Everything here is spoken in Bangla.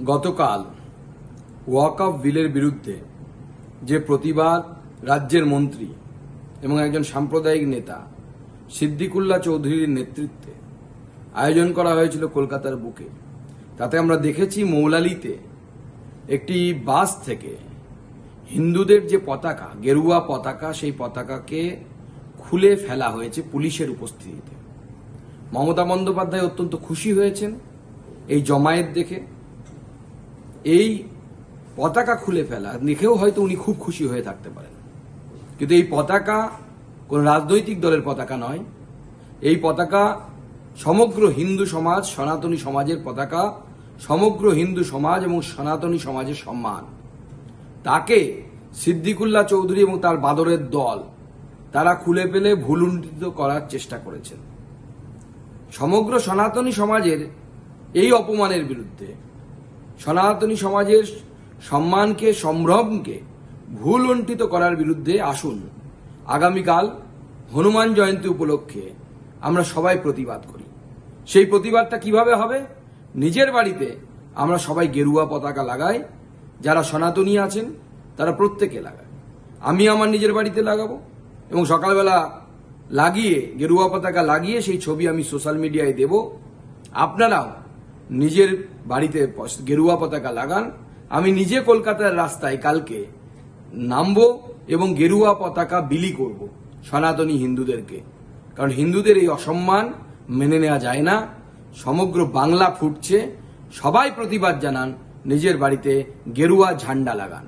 গতকাল ওয়াকফ বিলের বিরুদ্ধে যে প্রতিবাদ রাজ্যের মন্ত্রী এবং একজন সাম্প্রদায়িক নেতা সিদ্দিকুল্লাহ চৌধুরীর নেতৃত্বে আয়োজন করা হয়েছিল কলকাতার বুকে, তাতে আমরা দেখেছি মৌলালিতে একটি বাস থেকে হিন্দুদের যে পতাকা, গেরুয়া পতাকা, সেই পতাকাকে খুলে ফেলা হয়েছে পুলিশের উপস্থিতিতে। মমতা বন্দ্যোপাধ্যায় অত্যন্ত খুশি হয়েছেন এই জমায়েত দেখে। এই পতাকা খুলে ফেলা দেখেও হয়তো উনি খুব খুশি হয়ে থাকতে পারেন, কিন্তু এই পতাকা কোন রাজনৈতিক দলের পতাকা নয়। এই পতাকা সমগ্র হিন্দু সমাজ, সনাতনী সমাজের পতাকা, সমগ্র হিন্দু সমাজ এবং সনাতনী সমাজের সম্মান। তাকে সিদ্দিকুল্লাহ চৌধুরী এবং তার বাদরের দল তারা খুলে ফেলে ভুলুণ্ঠিত করার চেষ্টা করেছেন। সমগ্র সনাতনী সমাজের এই অপমানের বিরুদ্ধে, সনাতনী সমাজের সম্মানকে, সম্ভ্রমকে ভুলুণ্ঠিত করার বিরুদ্ধে আসুন আগামীকাল হনুমান জয়ন্তী উপলক্ষে আমরা সবাই প্রতিবাদ করি। সেই প্রতিবাদটা কিভাবে হবে? নিজের বাড়িতে আমরা সবাই গেরুয়া পতাকা লাগাই, যারা সনাতনী আছেন তারা প্রত্যেকে লাগায়। আমি আমার নিজের বাড়িতে লাগাবো এবং সকালবেলা লাগিয়ে, গেরুয়া পতাকা লাগিয়ে সেই ছবি আমি সোশ্যাল মিডিয়ায় দেব। আপনারাও নিজের বাড়িতে গেরুয়া পতাকা লাগান। আমি নিজে কলকাতার রাস্তায় কালকে নামবো এবং গেরুয়া পতাকা বিলি করব সনাতনী হিন্দুদেরকে, কারণ হিন্দুদের এই অসম্মান মেনে নেওয়া যায় না। সমগ্র বাংলা ফুটছে, সবাই প্রতিবাদ জানান, নিজের বাড়িতে গেরুয়া ঝান্ডা লাগান।